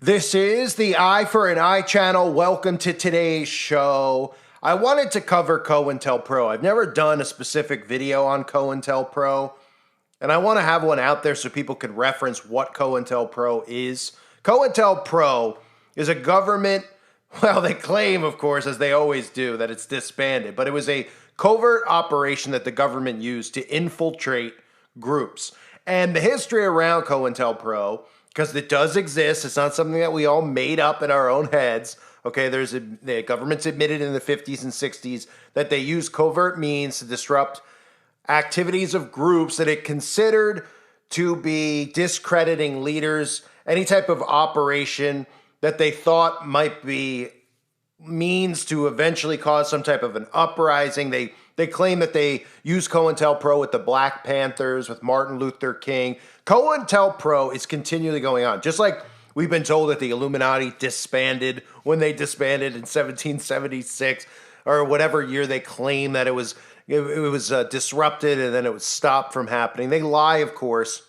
This is the Eye for an Eye channel. Welcome to today's show. I wanted to cover COINTELPRO. I've never done a specific video on COINTELPRO, and I want to have one out there so people could reference what COINTELPRO is. COINTELPRO is a government, well, they claim, of course, as they always do, that it's disbanded, but it was a covert operation that the government used to infiltrate groups. And the history around COINTELPRO, because it does exist, it's not something that we all made up in our own heads. Okay, the government's admitted in the 50s and 60s that they used covert means to disrupt activities of groups that it considered to be discrediting leaders, any type of operation that they thought might be means to eventually cause some type of an uprising. They claim that they used COINTELPRO with the Black Panthers, with Martin Luther King. COINTELPRO is continually going on. Just like we've been told that the Illuminati disbanded when they disbanded in 1776 or whatever year they claim that it was disrupted and then it was stopped from happening. They lie, of course.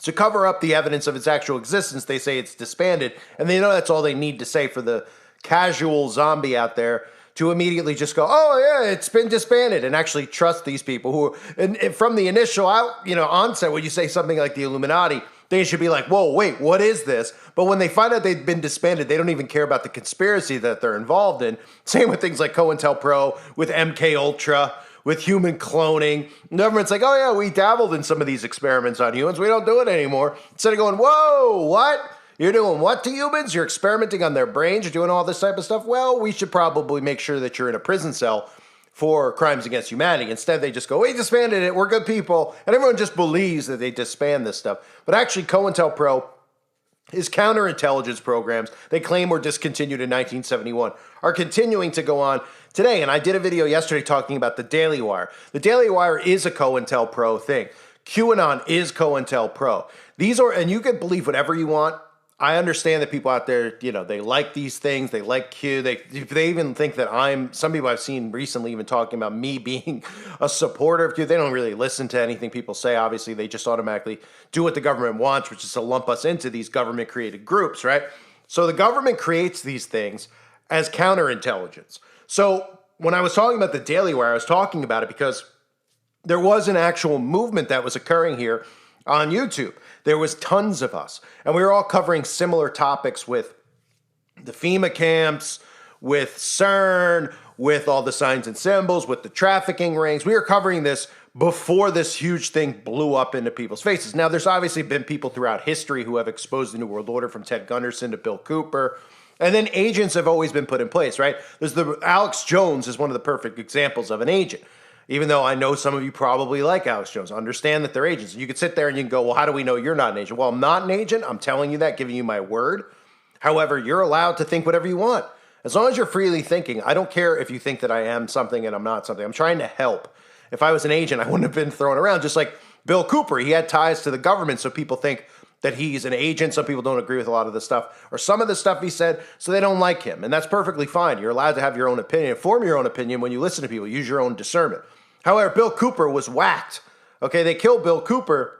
To cover up the evidence of its actual existence, they say it's disbanded, and they know that's all they need to say for the casual zombie out there to immediately just go, oh yeah, it's been disbanded, and actually trust these people who, and from the initial onset, when you say something like the Illuminati, they should be like, whoa, wait, what is this? But when they find out they've been disbanded, they don't even care about the conspiracy that they're involved in. Same with things like COINTELPRO, with MK Ultra, with human cloning. The government's like, oh yeah, we dabbled in some of these experiments on humans. We don't do it anymore. Instead of going, whoa, what? You're doing what to humans? You're experimenting on their brains. You're doing all this type of stuff. Well, we should probably make sure that you're in a prison cell for crimes against humanity. Instead, they just go, we disbanded it. We're good people. And everyone just believes that they disband this stuff. But actually, COINTELPRO is counterintelligence programs they claim were discontinued in 1971 are continuing to go on today. And I did a video yesterday talking about the Daily Wire. The Daily Wire is a COINTELPRO thing. QAnon is COINTELPRO. These are, and you can believe whatever you want. I understand that people out there, they like these things. They like Q. They even think that some people I've seen recently even talking about me being a supporter of Q. They don't really listen to anything people say. Obviously, they just automatically do what the government wants, which is to lump us into these government-created groups, right? So the government creates these things as counterintelligence. So when I was talking about the Daily Wire, I was talking about it because there was an actual movement that was occurring here on YouTube. There was tons of us, and we were all covering similar topics with the FEMA camps, with CERN, with all the signs and symbols, with the trafficking rings. We were covering this before this huge thing blew up into people's faces. Now, there's obviously been people throughout history who have exposed the New World Order, from Ted Gunderson to Bill Cooper. And then agents have always been put in place, right? Alex Jones is one of the perfect examples of an agent. Even though I know some of you probably like Alex Jones, understand that they're agents. You could sit there and you can go, well, how do we know you're not an agent? Well, I'm not an agent. I'm telling you that, giving you my word. However, you're allowed to think whatever you want. As long as you're freely thinking, I don't care if you think that I am something and I'm not something. I'm trying to help. If I was an agent, I wouldn't have been thrown around. Just like Bill Cooper, he had ties to the government, so people think that he's an agent. Some people don't agree with a lot of the stuff, or some of the stuff he said, so they don't like him. And that's perfectly fine. You're allowed to have your own opinion. Form your own opinion when you listen to people. Use your own discernment. However, Bill Cooper was whacked. Okay, they killed Bill Cooper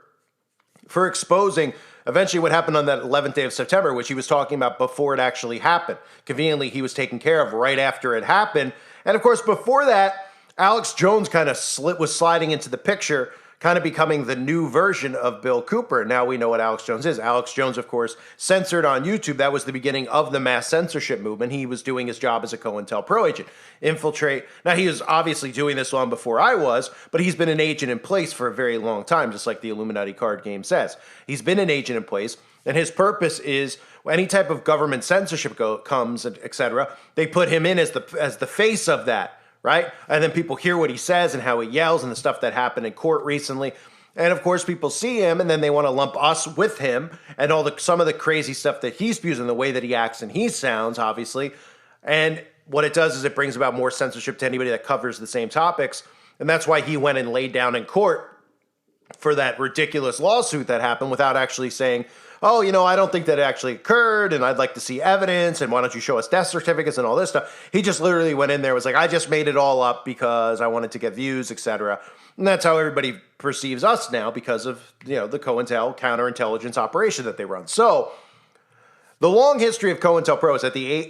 for exposing eventually what happened on that 11th day of September, which he was talking about before it actually happened. Conveniently, he was taken care of right after it happened. And of course, before that, Alex Jones kind of was sliding into the picture, kind of becoming the new version of Bill Cooper. Now we know what Alex Jones is. Alex Jones, of course, censored on YouTube. That was the beginning of the mass censorship movement. He was doing his job as a COINTELPRO agent. Infiltrate. Now, he was obviously doing this long before I was, but he's been an agent in place for a very long time, just like the Illuminati card game says. He's been an agent in place, and his purpose is any type of government censorship comes, etc., they put him in as the face of that. Right? And then people hear what he says and how he yells and the stuff that happened in court recently. And of course, people see him and then they want to lump us with him and some of the crazy stuff that he spews and the way that he acts and he sounds, obviously. And what it does is it brings about more censorship to anybody that covers the same topics. And that's why he went and laid down in court for that ridiculous lawsuit that happened without actually saying, oh, I don't think that it actually occurred, and I'd like to see evidence, and why don't you show us death certificates and all this stuff. He just literally went in there, was like, I just made it all up because I wanted to get views, etc. And that's how everybody perceives us now because of, the COINTEL counterintelligence operation that they run. So The long history of COINTELPRO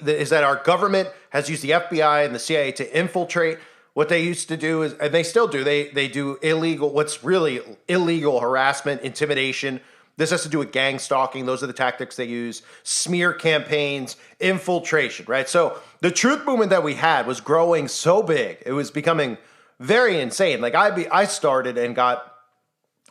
is that our government has used the FBI and the CIA to infiltrate. What they used to do is, and they still do, they do what's really illegal harassment, intimidation. This has to do with gang stalking. Those are the tactics they use. Smear campaigns, infiltration, right? So the truth movement that we had was growing so big. It was becoming very insane. Like I started and got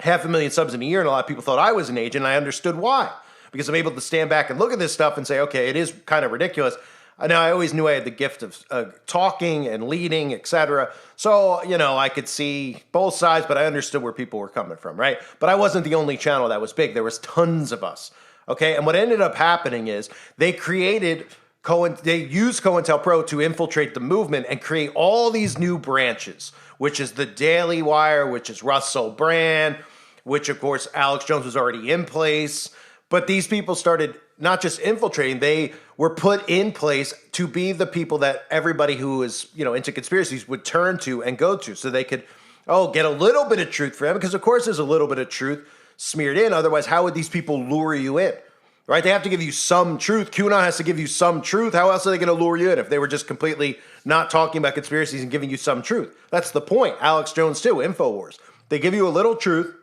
500,000 subs in a year, and a lot of people thought I was an agent, and I understood why. Because I'm able to stand back and look at this stuff and say, okay, it is kind of ridiculous. Now, I always knew I had the gift of talking and leading, etc. So, I could see both sides, but I understood where people were coming from, right? But I wasn't the only channel that was big. There was tons of us, okay? And what ended up happening is they used COINTELPRO to infiltrate the movement and create all these new branches, which is the Daily Wire, which is Russell Brand, which, of course, Alex Jones was already in place. But these people started not just infiltrating, they were put in place to be the people that everybody who is, into conspiracies would turn to and go to, so they could, get a little bit of truth for them, because of course there's a little bit of truth smeared in. Otherwise, how would these people lure you in? Right? They have to give you some truth. QAnon has to give you some truth. How else are they going to lure you in if they were just completely not talking about conspiracies and giving you some truth? That's the point. Alex Jones too, InfoWars. They give you a little truth,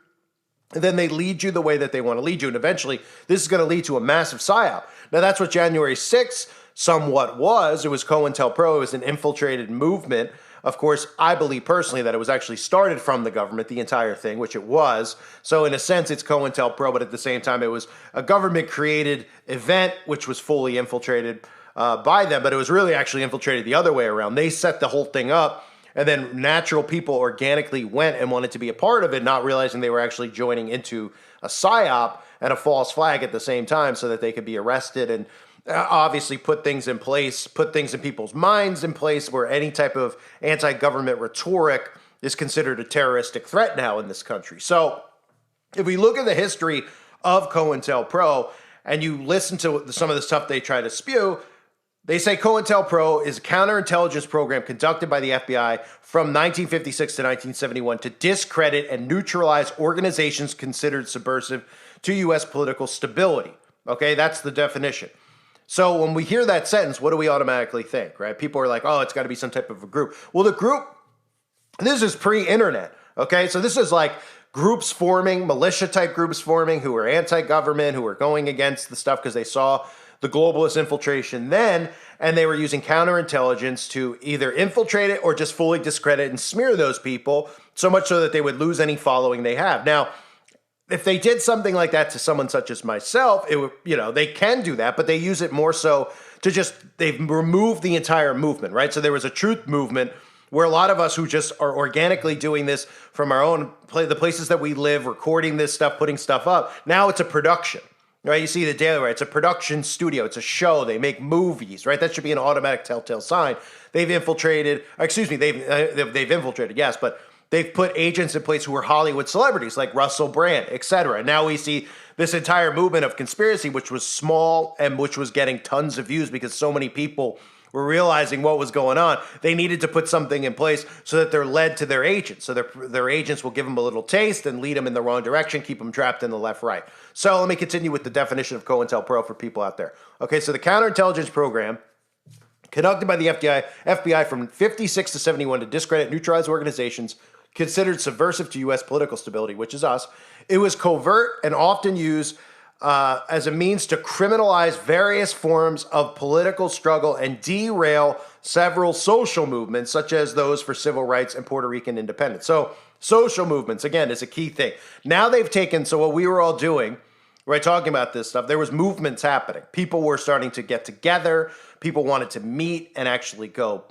and then they lead you the way that they want to lead you. And eventually, this is going to lead to a massive psyop. Now, that's what January 6th somewhat was. It was COINTELPRO. It was an infiltrated movement. Of course, I believe personally that it was actually started from the government, the entire thing, which it was. So in a sense, it's COINTELPRO, but at the same time, it was a government-created event, which was fully infiltrated by them. But it was really actually infiltrated the other way around. They set the whole thing up, and then natural people organically went and wanted to be a part of it, not realizing they were actually joining into a psyop and a false flag at the same time, so that they could be arrested and obviously put things in place, put things in people's minds in place, where any type of anti-government rhetoric is considered a terroristic threat now in this country. So if we look at the history of COINTELPRO and you listen to some of the stuff they try to spew, they say COINTELPRO is a counterintelligence program conducted by the FBI from 1956 to 1971 to discredit and neutralize organizations considered subversive to U.S. political stability. Okay, that's the definition. So when we hear that sentence, what do we automatically think, right? People are like, oh, it's got to be some type of a group. Well, the group, this is pre-internet, okay? So this is like groups forming, militia-type groups forming, who were anti-government, who were going against the stuff because they saw the globalist infiltration then, and they were using counterintelligence to either infiltrate it or just fully discredit and smear those people, so much so that they would lose any following they have. Now, if they did something like that to someone such as myself, it would, they can do that, but they use it more so to they've removed the entire movement, right? So there was a truth movement where a lot of us who just are organically doing this from our own the places that we live, recording this stuff, putting stuff up. Now it's a production, right? You see the Daily Wire, it's a production studio, it's a show, they make movies, right? That should be an automatic telltale sign. They've infiltrated, they've infiltrated, yes, but they've put agents in place who are Hollywood celebrities like Russell Brand, etc. And now we see this entire movement of conspiracy, which was small and which was getting tons of views because so many people were realizing what was going on. They needed to put something in place so that they're led to their agents. So their agents will give them a little taste and lead them in the wrong direction, keep them trapped in the left-right. So let me continue with the definition of COINTELPRO for people out there. Okay, so the counterintelligence program conducted by the FBI from 56 to 71 to discredit, neutralize organizations considered subversive to U.S. political stability, which is us. It was covert and often used as a means to criminalize various forms of political struggle and derail several social movements, such as those for civil rights and Puerto Rican independence. So social movements, again, is a key thing. Now they've taken, so what we were all doing, right, talking about this stuff, there was movements happening. People were starting to get together. People wanted to meet and actually go,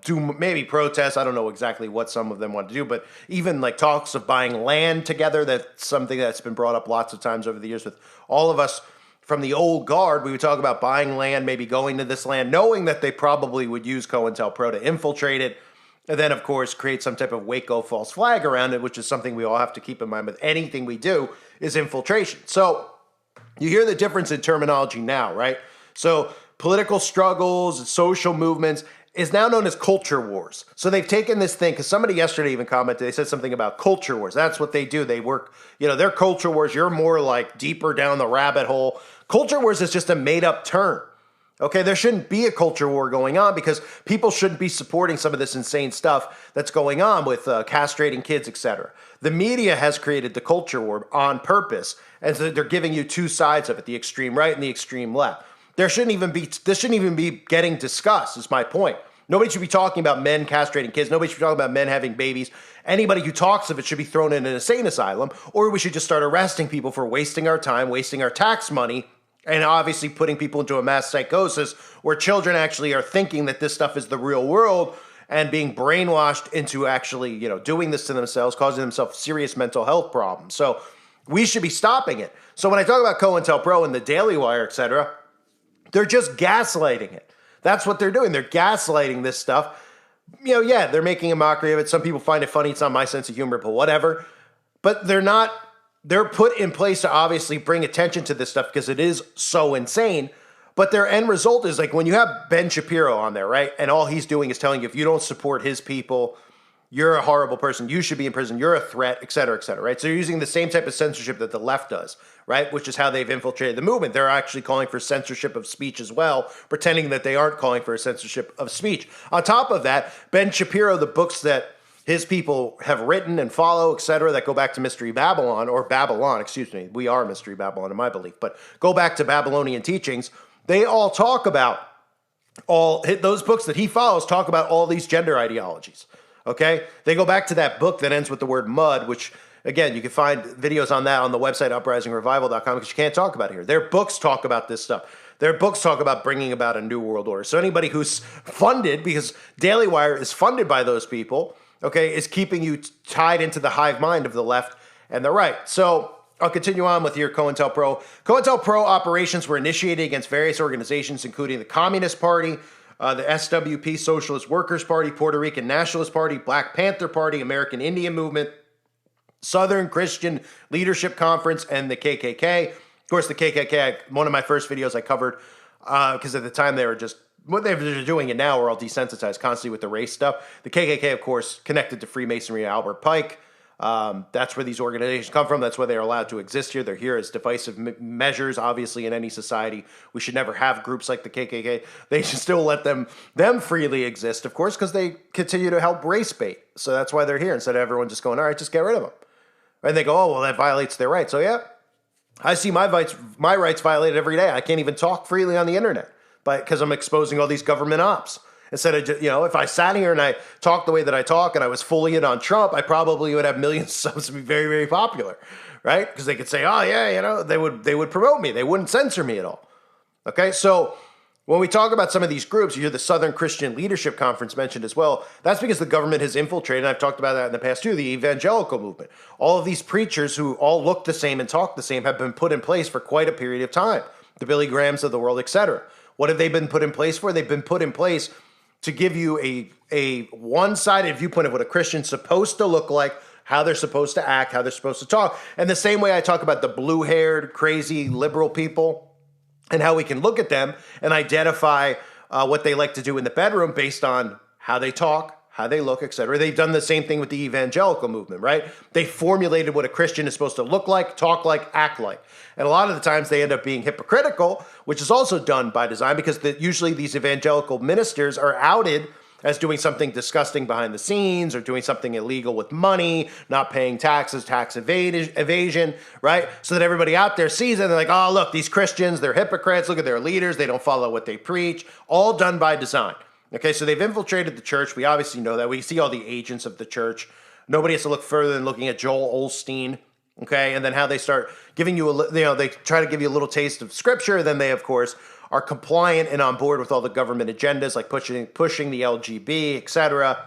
do maybe protests. I don't know exactly what some of them want to do, but even like talks of buying land together, that's something that's been brought up lots of times over the years with all of us from the old guard. We would talk about buying land, maybe going to this land, knowing that they probably would use COINTELPRO to infiltrate it, and then, of course, create some type of Waco false flag around it, which is something we all have to keep in mind with anything we do is infiltration. So you hear the difference in terminology now, right? So political struggles, social movements is now known as culture wars. So they've taken this thing, because somebody yesterday even commented, they said something about culture wars. That's what they do. They work, they're culture wars. You're more like deeper down the rabbit hole. Culture wars is just a made-up term. Okay, there shouldn't be a culture war going on because people shouldn't be supporting some of this insane stuff that's going on with castrating kids, etc. The media has created the culture war on purpose, and so they're giving you two sides of it, the extreme right and the extreme left. This shouldn't even be getting discussed, is my point. Nobody should be talking about men castrating kids. Nobody should be talking about men having babies. Anybody who talks of it should be thrown in an insane asylum, or we should just start arresting people for wasting our time, wasting our tax money, and obviously putting people into a mass psychosis where children actually are thinking that this stuff is the real world and being brainwashed into actually, doing this to themselves, causing themselves serious mental health problems. So we should be stopping it. So when I talk about COINTELPRO and the Daily Wire, etc., they're just gaslighting it. That's what they're doing. They're gaslighting this stuff. They're making a mockery of it. Some people find it funny. It's not my sense of humor, but whatever. But they're put in place to obviously bring attention to this stuff because it is so insane. But their end result is like when you have Ben Shapiro on there, right? And all he's doing is telling you if you don't support his people, you're a horrible person. You should be in prison. You're a threat, et cetera, right? So you're using the same type of censorship that the left does, right? Which is how they've infiltrated the movement. They're actually calling for censorship of speech as well, pretending that they aren't calling for a censorship of speech. On top of that, Ben Shapiro, the books that his people have written and follow, et cetera, that go back to Mystery Babylon, or Babylon, excuse me. We are Mystery Babylon in my belief, but go back to Babylonian teachings. They all talk about those books that he follows talk about all these gender ideologies. Okay? They go back to that book that ends with the word mud, which, again, you can find videos on that on the website uprisingrevival.com because you can't talk about it here. Their books talk about this stuff. Their books talk about bringing about a new world order. So anybody who's funded, because Daily Wire is funded by those people, okay, is keeping you tied into the hive mind of the left and the right. So I'll continue on with your COINTELPRO. COINTELPRO operations were initiated against various organizations, including the Communist Party, the SWP, Socialist Workers' Party, Puerto Rican Nationalist Party, Black Panther Party, American Indian Movement, Southern Christian Leadership Conference, and the KKK. Of course, the KKK, one of my first videos I covered, because at the time they were just, what they're doing, and now we're all desensitized constantly with the race stuff. The KKK, of course, connected to Freemasonry and Albert Pike. That's where these organizations come from. That's why they're allowed to exist here. They're here as divisive measures. Obviously, in any society, we should never have groups like the KKK. They should still let them freely exist, of course, because they continue to help race bait. So that's why they're here, instead of everyone just going, all right, just get rid of them. And they go, oh, well, that violates their rights. So yeah, I see my rights violated every day. I can't even talk freely on the internet because I'm exposing all these government ops. Instead of, if I sat here and I talked the way that I talk and I was fully in on Trump, I probably would have millions of subs and be very, very popular, right? Because they could say, oh, yeah, they would promote me. They wouldn't censor me at all. Okay, so when we talk about some of these groups, you hear the Southern Christian Leadership Conference mentioned as well. That's because the government has infiltrated, and I've talked about that in the past too, the evangelical movement. All of these preachers who all look the same and talk the same have been put in place for quite a period of time. The Billy Grahams of the world, etc. What have they been put in place for? They've been put in place to give you a one-sided viewpoint of what a Christian's supposed to look like, how they're supposed to act, how they're supposed to talk. And the same way I talk about the blue-haired, crazy liberal people and how we can look at them and identify what they like to do in the bedroom based on how they talk, how they look, etc. They've done the same thing with the evangelical movement, right? They formulated what a Christian is supposed to look like, talk like, act like. And a lot of the times they end up being hypocritical, which is also done by design because usually these evangelical ministers are outed as doing something disgusting behind the scenes or doing something illegal with money, not paying taxes, tax evasion, right? So that everybody out there sees it and they're like, oh, look, these Christians, they're hypocrites. Look at their leaders. They don't follow what they preach. All done by design. Okay, so they've infiltrated the church. We obviously know that. We see all the agents of the church. Nobody has to look further than looking at Joel Osteen, okay? And then how they start giving you they try to give you a little taste of scripture. Then they, of course, are compliant and on board with all the government agendas, like pushing the LGB, etc.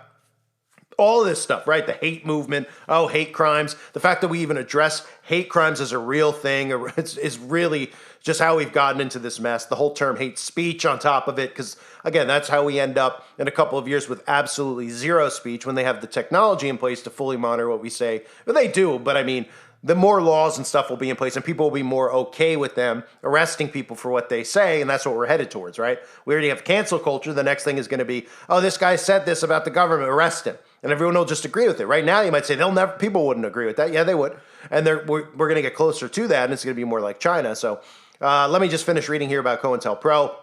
All this stuff, right? The hate movement, hate crimes. The fact that we even address hate crimes as a real thing is really just how we've gotten into this mess. The whole term hate speech on top of it, because, again, that's how we end up in a couple of years with absolutely zero speech when they have the technology in place to fully monitor what we say. But they do, but I mean, the more laws and stuff will be in place and people will be more okay with them arresting people for what they say, and that's what we're headed towards, right? We already have cancel culture. The next thing is going to be, oh, this guy said this about the government, arrest him. And everyone will just agree with it. Right now, you might say, people wouldn't agree with that. Yeah, they would. And we're going to get closer to that, and it's going to be more like China. So Let me just finish reading here about COINTELPRO.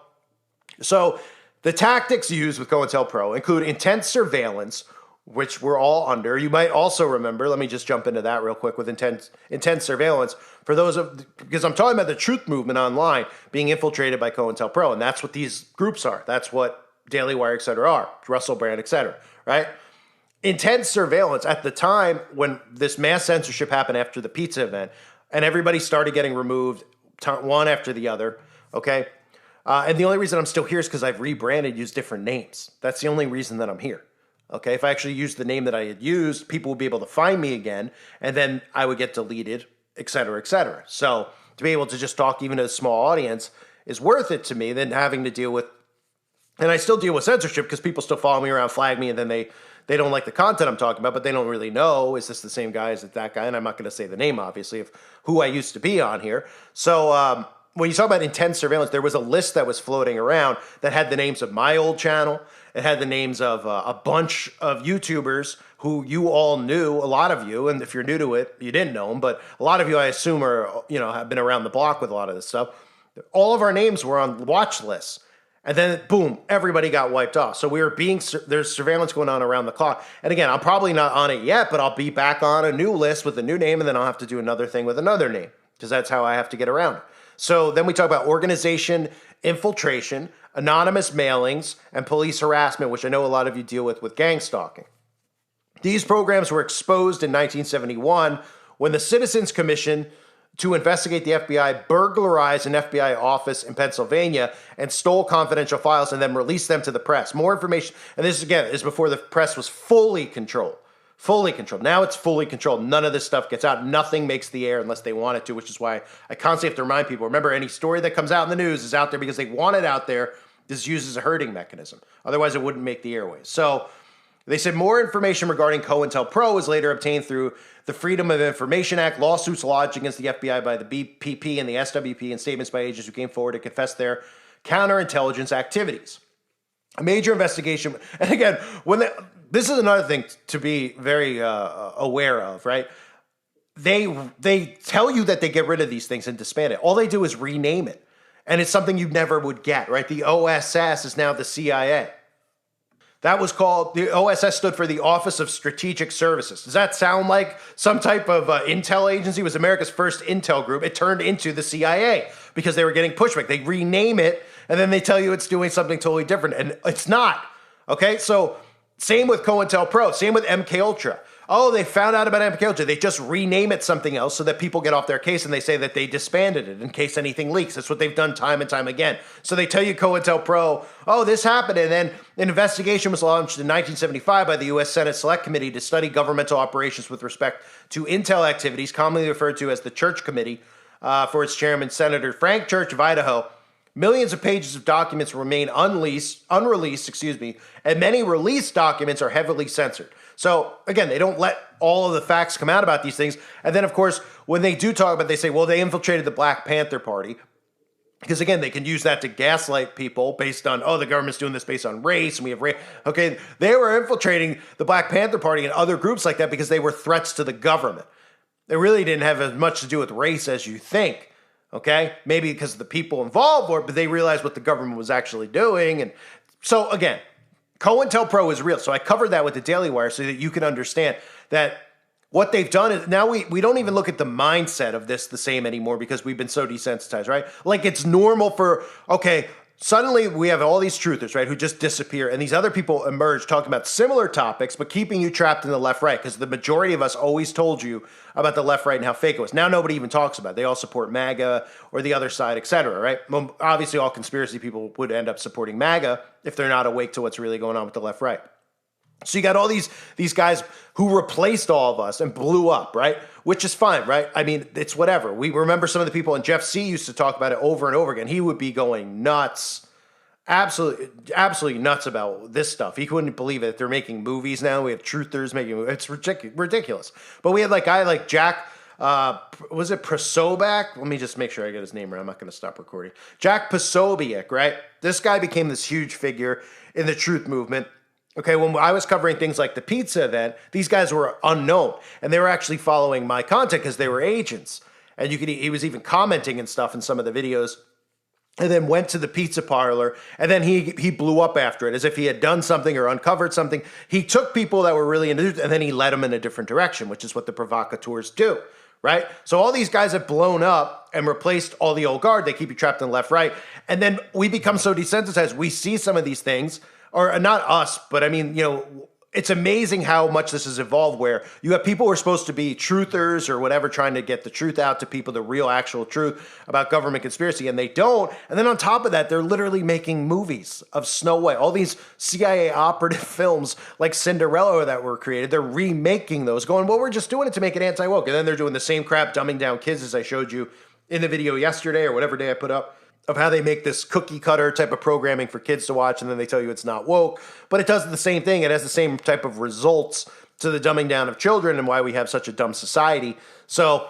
So the tactics used with COINTELPRO include intense surveillance, which we're all under. You might also remember, let me just jump into that real quick with intense surveillance for those because I'm talking about the truth movement online being infiltrated by COINTELPRO, and that's what these groups are. That's what Daily Wire, et cetera, are, Russell Brand, et cetera, right? Intense surveillance at the time when this mass censorship happened after the pizza event, and everybody started getting removed one after the other, okay? And the only reason I'm still here is because I've rebranded, used different names. That's the only reason that I'm here. Okay, if I actually used the name that I had used, people would be able to find me again, and then I would get deleted, et cetera, et cetera. So to be able to just talk even to a small audience is worth it to me than having to deal with, and I still deal with censorship because people still follow me around, flag me, and then they don't like the content I'm talking about, but they don't really know, is this the same guy, is it that guy? And I'm not going to say the name, obviously, of who I used to be on here. So when you talk about intense surveillance, there was a list that was floating around that had the names of my old channel. It had the names of a bunch of YouTubers who you all knew, a lot of you, and if you're new to it, you didn't know them, but a lot of you, I assume, have been around the block with a lot of this stuff. All of our names were on watch lists. And then, boom, everybody got wiped off. So there's surveillance going on around the clock. And again, I'm probably not on it yet, but I'll be back on a new list with a new name, and then I'll have to do another thing with another name, because that's how I have to get around it. So then we talk about organization, infiltration, anonymous mailings, and police harassment, which I know a lot of you deal with gang stalking. These programs were exposed in 1971 when the Citizens Commission to investigate the FBI burglarized an FBI office in Pennsylvania and stole confidential files and then released them to the press. More information, and this again is before the press was fully controlled. Fully controlled. Now it's fully controlled. None of this stuff gets out. Nothing makes the air unless they want it to, which is why I constantly have to remind people, remember, any story that comes out in the news is out there because they want it out there. This is used as a herding mechanism. Otherwise, it wouldn't make the airways. So they said more information regarding COINTELPRO was later obtained through the Freedom of Information Act, lawsuits lodged against the FBI by the BPP and the SWP, and statements by agents who came forward to confess their counterintelligence activities. A major investigation, and again, this is another thing to be very aware of, right? They tell you that they get rid of these things and disband it. All they do is rename it, and it's something you never would get, right? The OSS is now the CIA. That was called, the OSS stood for the Office of Strategic Services. Does that sound like some type of intel agency? It was America's first intel group. It turned into the CIA because they were getting pushback. They rename it, and then they tell you it's doing something totally different, and it's not. Okay, so same with COINTELPRO, same with MKUltra. Oh, they found out about MKUltra. They just rename it something else so that people get off their case and they say that they disbanded it in case anything leaks. That's what they've done time and time again. So they tell you COINTELPRO, oh, this happened. And then an investigation was launched in 1975 by the U.S. Senate Select Committee to study governmental operations with respect to intel activities, commonly referred to as the Church Committee, for its chairman, Senator Frank Church of Idaho. Millions of pages of documents remain unreleased, and many released documents are heavily censored. So, again, they don't let all of the facts come out about these things. And then, of course, when they do talk about it, they say, well, they infiltrated the Black Panther Party. Because, again, they can use that to gaslight people based on, oh, the government's doing this based on race, and we have race. Okay, they were infiltrating the Black Panther Party and other groups like that because they were threats to the government. They really didn't have as much to do with race as you think. Okay, maybe because the people involved were, but they realized what the government was actually doing. And so, again, COINTELPRO is real. So I covered that with the Daily Wire so that you can understand that what they've done is now we don't even look at the mindset of this the same anymore because we've been so desensitized, right? Like it's normal for, okay, suddenly we have all these truthers, right, who just disappear, and these other people emerge talking about similar topics, but keeping you trapped in the left-right, because the majority of us always told you about the left-right and how fake it was. Now nobody even talks about it. They all support MAGA or the other side, etc., right? Well, obviously, all conspiracy people would end up supporting MAGA if they're not awake to what's really going on with the left-right. So you got all these guys who replaced all of us and blew up, right? Which is fine, right? I mean, it's whatever. We remember some of the people, and Jeff C. used to talk about it over and over again. He would be going nuts, absolutely nuts about this stuff. He couldn't believe it. They're making movies now. We have truthers making movies. It's ridiculous. But we had like guy like Jack, was it Posobiec? Let me just make sure I get his name right. I'm not going to stop recording. Jack Posobiec, right? This guy became this huge figure in the truth movement. Okay, when I was covering things like the pizza event, these guys were unknown, and they were actually following my content because they were agents. And he was even commenting and stuff in some of the videos, and then went to the pizza parlor, and then he blew up after it as if he had done something or uncovered something. He took people that were really into it, and then he led them in a different direction, which is what the provocateurs do, right? So all these guys have blown up and replaced all the old guard. They keep you trapped in the left, right. And then we become so desensitized. We see some of these things, or not us, but I mean, it's amazing how much this has evolved, where you have people who are supposed to be truthers or whatever, trying to get the truth out to people, the real actual truth about government conspiracy, and they don't. And then on top of that, they're literally making movies of Snow White. All these CIA operative films like Cinderella that were created, they're remaking those, going, well, we're just doing it to make it anti-woke. And then they're doing the same crap, dumbing down kids, as I showed you in the video yesterday or whatever day I put up, of how they make this cookie cutter type of programming for kids to watch, and then they tell you it's not woke. But it does the same thing. It has the same type of results to the dumbing down of children and why we have such a dumb society. So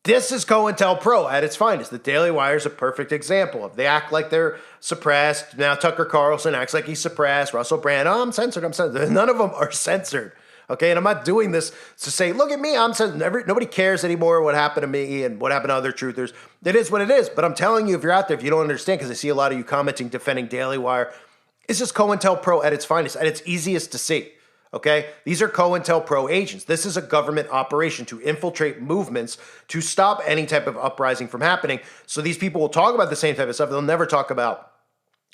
this is COINTELPRO at its finest. The Daily Wire is a perfect example of, they act like they're suppressed. Now Tucker Carlson acts like he's suppressed. Russell Brand, I'm censored. None of them are censored. Okay, and I'm not doing this to say, look at me, I'm censored. Nobody cares anymore what happened to me and what happened to other truthers. It is what it is. But I'm telling you, if you're out there, if you don't understand, because I see a lot of you commenting, defending Daily Wire, it's just COINTELPRO at its finest, at its easiest to see. Okay, these are COINTELPRO agents. This is a government operation to infiltrate movements to stop any type of uprising from happening. So these people will talk about the same type of stuff. They'll never talk about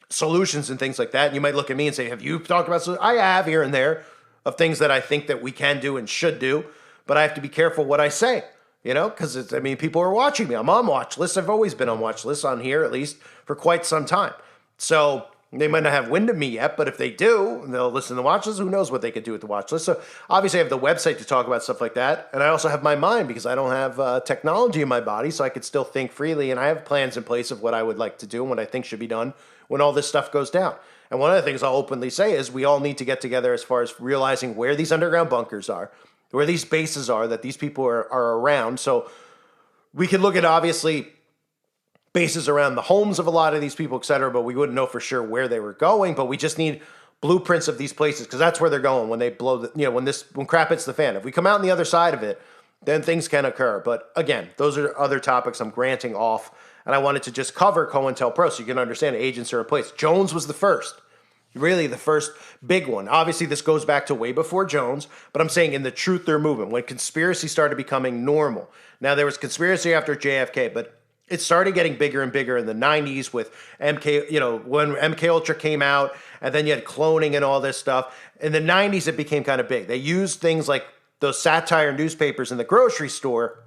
solutions and things like that. And you might look at me and say, have you talked about solutions? I have, here and there, of things that I think that we can do and should do, but I have to be careful what I say, because people are watching me. I'm on watch lists. I've always been on watch lists on here, at least for quite some time. So they might not have wind of me yet, but if they do, they'll listen to the watch list. Who knows what they could do with the watch list? So obviously I have the website to talk about stuff like that. And I also have my mind, because I don't have technology in my body, so I could still think freely. And I have plans in place of what I would like to do and what I think should be done when all this stuff goes down. And one of the things I'll openly say is we all need to get together as far as realizing where these underground bunkers are, where these bases are that these people are around. So we could look at, obviously, bases around the homes of a lot of these people, et cetera, but we wouldn't know for sure where they were going. But we just need blueprints of these places, because that's where they're going when they blow when crap hits the fan. If we come out on the other side of it, then things can occur. But again, those are other topics I'm granting off. And I wanted to just cover COINTELPRO so you can understand agents are in place. Jones was the first, really the first big one. Obviously, this goes back to way before Jones, but I'm saying in the truther movement, when conspiracy started becoming normal. Now, there was conspiracy after JFK, but it started getting bigger and bigger in the 90s with MK, when MK Ultra came out, and then you had cloning and all this stuff. In the 90s, it became kind of big. They used things like those satire newspapers in the grocery store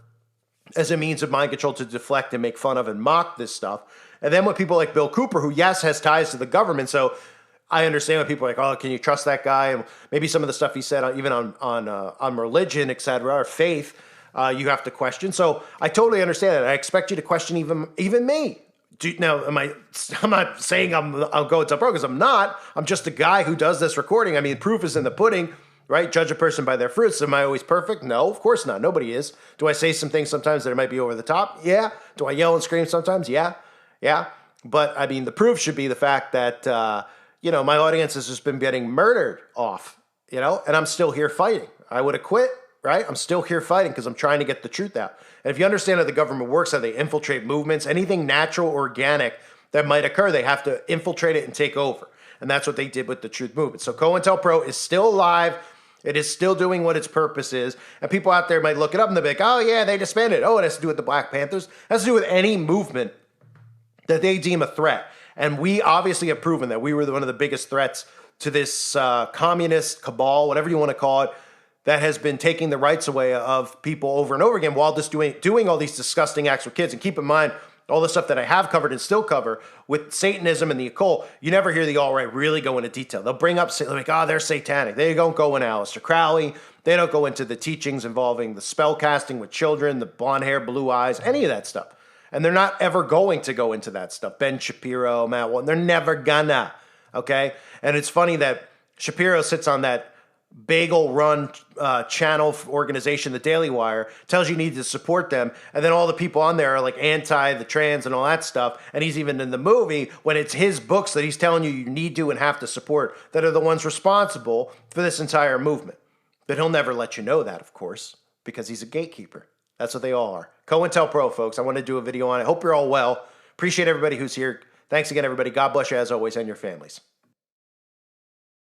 as a means of mind control to deflect and make fun of and mock this stuff. And then with people like Bill Cooper, who, yes, has ties to the government, so I understand when people are like, oh, can you trust that guy? And maybe some of the stuff he said, even on religion, et cetera, or faith, you have to question. So I totally understand that. I expect you to question even me. Now, I'm not saying I'll go to pro, because I'm not. I'm just a guy who does this recording. I mean, proof is in the pudding, right? Judge a person by their fruits. Am I always perfect? No, of course not. Nobody is. Do I say some things sometimes that might be over the top? Yeah. Do I yell and scream sometimes? Yeah. But I mean, the proof should be the fact that, my audience has just been getting murdered off, and I'm still here fighting. I would have quit, right? I'm still here fighting because I'm trying to get the truth out. And if you understand how the government works, how they infiltrate movements, anything natural, organic that might occur, they have to infiltrate it and take over. And that's what they did with the truth movement. So COINTELPRO is still alive. It is still doing what its purpose is. And people out there might look it up and they'll be like, oh, yeah, they disbanded. Oh, it has to do with the Black Panthers. It has to do with any movement that they deem a threat. And we obviously have proven that we were one of the biggest threats to this communist cabal, whatever you want to call it, that has been taking the rights away of people over and over again while just doing all these disgusting acts with kids. And keep in mind, all the stuff that I have covered and still cover with Satanism and the occult, you never hear the alt-right really go into detail. They'll bring up, like, they're satanic. They don't go into Aleister Crowley. They don't go into the teachings involving the spell casting with children, the blonde hair, blue eyes, any of that stuff. And they're not ever going to go into that stuff. Ben Shapiro, Matt Walton, they're never gonna, okay? And it's funny that Shapiro sits on that bagel-run channel organization, the Daily Wire, tells you need to support them, and then all the people on there are like anti the trans and all that stuff, and he's even in the movie when it's his books that he's telling you need to and have to support that are the ones responsible for this entire movement. But he'll never let you know that, of course, because he's a gatekeeper. That's what they all are. COINTELPRO, folks. I want to do a video on it. Hope you're all well. Appreciate everybody who's here. Thanks again, everybody. God bless you as always and your families.